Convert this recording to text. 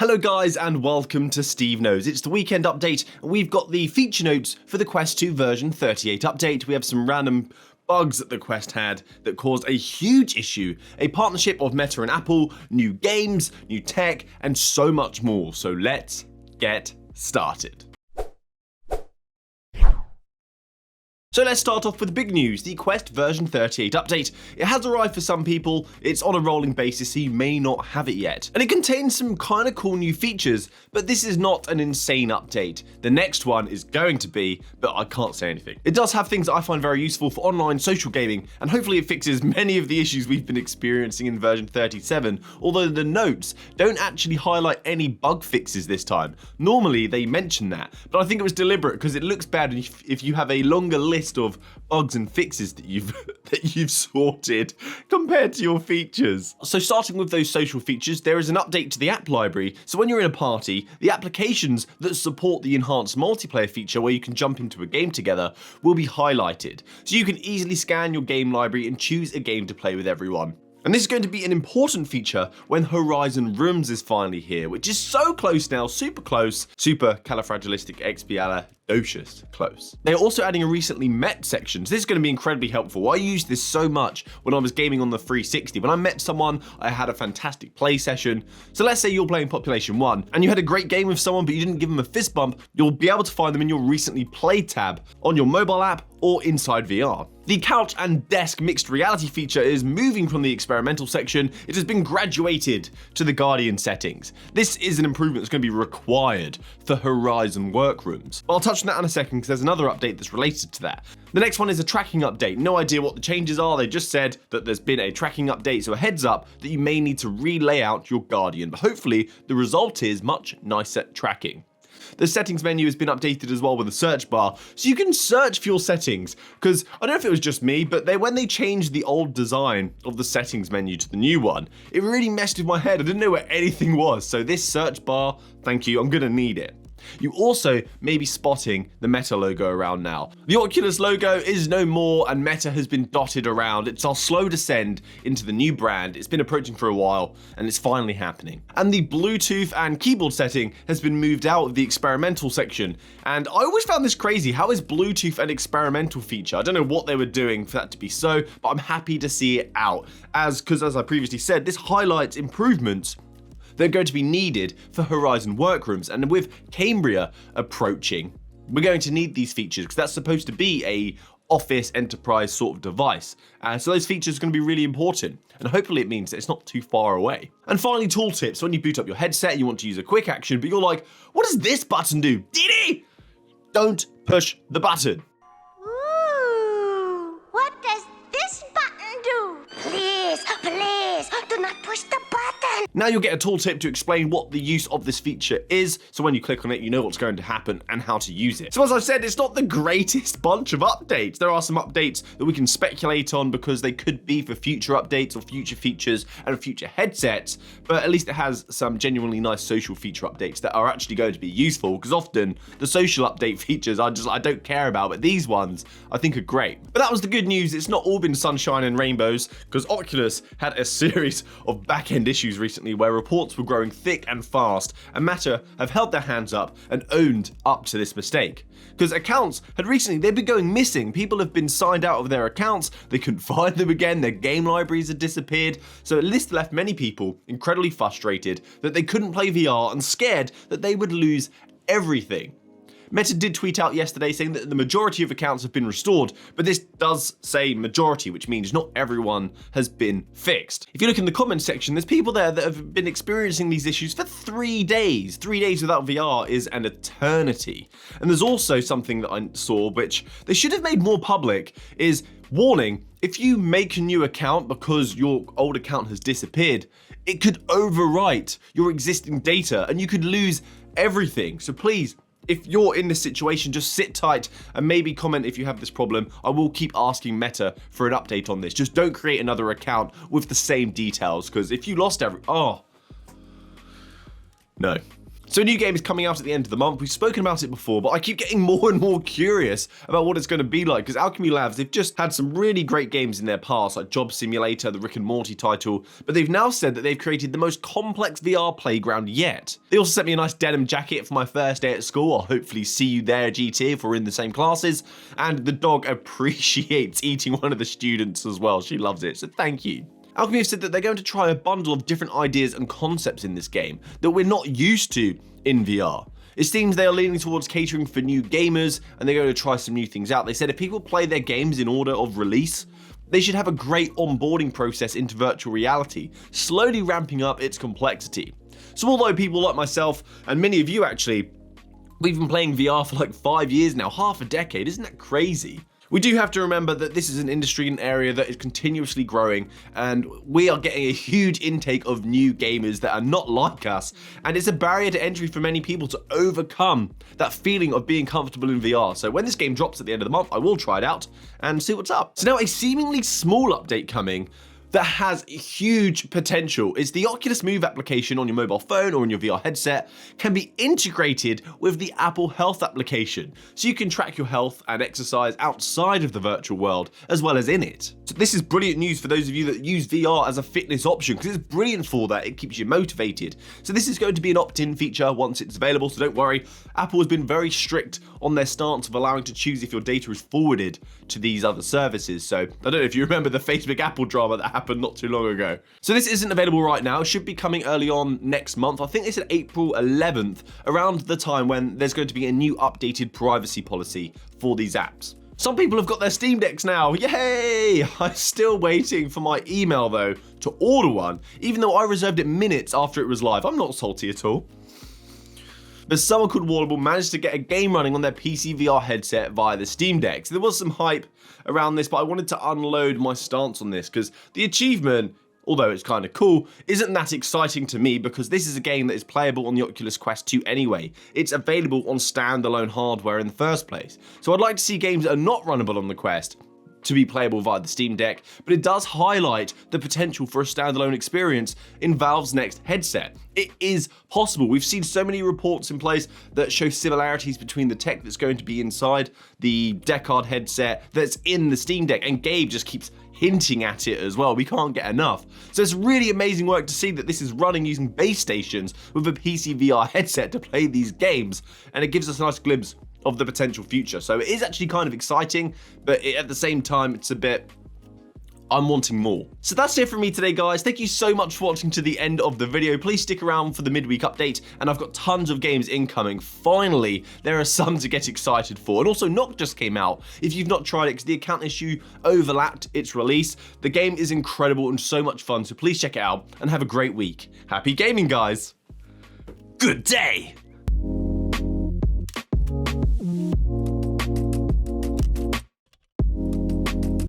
Hello guys and welcome to Steve Knows. It's the weekend update and we've got the feature notes for the Quest 2 version 38 update. We have some random bugs that the Quest had that caused a huge issue, a partnership of Meta and Apple, new games, new tech, and so much more. So let's get started. So let's start off with the big news, the Quest version 38 update. It has arrived for some people, it's on a rolling basis so you may not have it yet. And it contains some kind of cool new features, but this is not an insane update. The next one is going to be, but I can't say anything. It does have things that I find very useful for online social gaming, and hopefully it fixes many of the issues we've been experiencing in version 37, although the notes don't actually highlight any bug fixes this time. Normally they mention that, but I think it was deliberate because it looks bad if you have a longer list of bugs and fixes that you've sorted compared to your features. So starting with those social features, there is an update to the app library. So when you're in a party, the applications that support the enhanced multiplayer feature where you can jump into a game together will be highlighted. So you can easily scan your game library and choose a game to play with everyone. And this is going to be an important feature when Horizon Rooms is finally here, which is so close now, super close, supercalifragilisticexpialidocious close. They're also adding a recently met section, so this is going to be incredibly helpful. I used this so much when I was gaming on the 360. When I met someone, I had a fantastic play session. So let's say you're playing Population 1 and you had a great game with someone but you didn't give them a fist bump, you'll be able to find them in your recently played tab on your mobile app or inside VR. The couch and desk mixed reality feature is moving from the experimental section. It has been graduated to the Guardian settings. This is an improvement that's going to be required for Horizon workrooms. I'll touch on that in a second because there's another update that's related to that. The next one is a tracking update. No idea what the changes are. They just said that there's been a tracking update, so a heads up that you may need to relay out your Guardian, but hopefully the result is much nicer tracking. The settings menu has been updated as well with a search bar, so you can search for your settings, because I don't know if it was just me, but when they changed the old design of the settings menu to the new one, it really messed with my head. I didn't know where anything was, so this search bar, thank you, I'm gonna need it. You also may be spotting the Meta logo around now. The Oculus logo is no more and Meta has been dotted around. It's our slow descend into the new brand. It's been approaching for a while and it's finally happening. And the Bluetooth and keyboard setting has been moved out of the experimental section. And I always found this crazy. How is Bluetooth an experimental feature? I don't know what they were doing for that to be so, but I'm happy to see it out. Because as I previously said, this highlights improvements that are going to be needed for Horizon workrooms. And with Cambria approaching, we're going to need these features because that's supposed to be a office enterprise sort of device. So those features are going to be really important. And hopefully it means that it's not too far away. And finally, tooltips. When you boot up your headset, you want to use a quick action, but you're like, what does this button do? Diddy! Don't push the button. Ooh, what does this button do? Please, please, do not push the button. Now you'll get a tooltip to explain what the use of this feature is, so when you click on it, you know what's going to happen and how to use it. So as I said, it's not the greatest bunch of updates. There are some updates that we can speculate on because they could be for future updates or future features and future headsets, but at least it has some genuinely nice social feature updates that are actually going to be useful, because often the social update features I don't care about, but these ones I think are great. But that was the good news. It's not all been sunshine and rainbows, because Oculus had a series of back-end issues recently where reports were growing thick and fast, and Meta have held their hands up and owned up to this mistake. Because accounts had recently, they've been going missing. People have been signed out of their accounts, they couldn't find them again, their game libraries had disappeared. So this left many people incredibly frustrated that they couldn't play VR and scared that they would lose everything. Meta did tweet out yesterday saying that the majority of accounts have been restored, but this does say majority, which means not everyone has been fixed. If you look in the comments section, there's people there that have been experiencing these issues for 3 days. 3 days without VR is an eternity. And there's also something that I saw, which they should have made more public, is warning, if you make a new account because your old account has disappeared, it could overwrite your existing data and you could lose everything. So please, if you're in this situation, just sit tight and maybe comment if you have this problem. I will keep asking Meta for an update on this. Just don't create another account with the same details, because if you lost no. So a new game is coming out at the end of the month. We've spoken about it before, but I keep getting more and more curious about what it's going to be like, because Alchemy Labs, they've just had some really great games in their past, like Job Simulator, the Rick and Morty title, but they've now said that they've created the most complex VR playground yet. They also sent me a nice denim jacket for my first day at school. I'll hopefully see you there, GT, if we're in the same classes. And the dog appreciates eating one of the students as well. She loves it, so thank you. Alchemy have said that they're going to try a bundle of different ideas and concepts in this game that we're not used to in VR. It seems they are leaning towards catering for new gamers, and they're going to try some new things out. They said if people play their games in order of release, they should have a great onboarding process into virtual reality, slowly ramping up its complexity. So although people like myself, and many of you actually, we've been playing VR for like 5 years now, half a decade, isn't that crazy? We do have to remember that this is an industry and area that is continuously growing, and we are getting a huge intake of new gamers that are not like us, and it's a barrier to entry for many people to overcome that feeling of being comfortable in VR. So when this game drops at the end of the month, I will try it out and see what's up. So now a seemingly small update coming that has huge potential is the Oculus Move application on your mobile phone or on your VR headset can be integrated with the Apple Health application, so you can track your health and exercise outside of the virtual world as well as in it. So this is brilliant news for those of you that use VR as a fitness option, because it's brilliant for that. It keeps you motivated. So this is going to be an opt-in feature once it's available, so don't worry. Apple has been very strict on their stance of allowing to choose if your data is forwarded to these other services. So I don't know if you remember the Facebook Apple drama that happened not too long ago. So this isn't available right now. It should be coming early on next month. I think they said April 11th, around the time when there's going to be a new updated privacy policy for these apps. Some people have got their Steam Decks now, yay! I'm still waiting for my email though to order one, even though I reserved it minutes after it was live. I'm not salty at all. But someone called Wallable managed to get a game running on their PC VR headset via the Steam Deck. So there was some hype around this, but I wanted to unload my stance on this because the achievement, although it's kind of cool, isn't that exciting to me because this is a game that is playable on the Oculus Quest 2 anyway. It's available on standalone hardware in the first place. So I'd like to see games that are not runnable on the Quest to be playable via the Steam Deck, but it does highlight the potential for a standalone experience in Valve's next headset. It is possible. We've seen so many reports in place that show similarities between the tech that's going to be inside the Deckard headset that's in the Steam Deck, and Gabe just keeps hinting at it as well. We can't get enough. So it's really amazing work to see that this is running using base stations with a PC VR headset to play these games, and it gives us a nice glimpse of the potential future. So it is actually kind of exciting, but at the same time, it's a bit, I'm wanting more. So that's it from me today, guys. Thank you so much for watching to the end of the video. Please stick around for the midweek update, and I've got tons of games incoming. Finally, there are some to get excited for. And also, Nock just came out. If you've not tried it, because the account issue overlapped its release, the game is incredible and so much fun, so please check it out, and have a great week. Happy gaming, guys. Good day.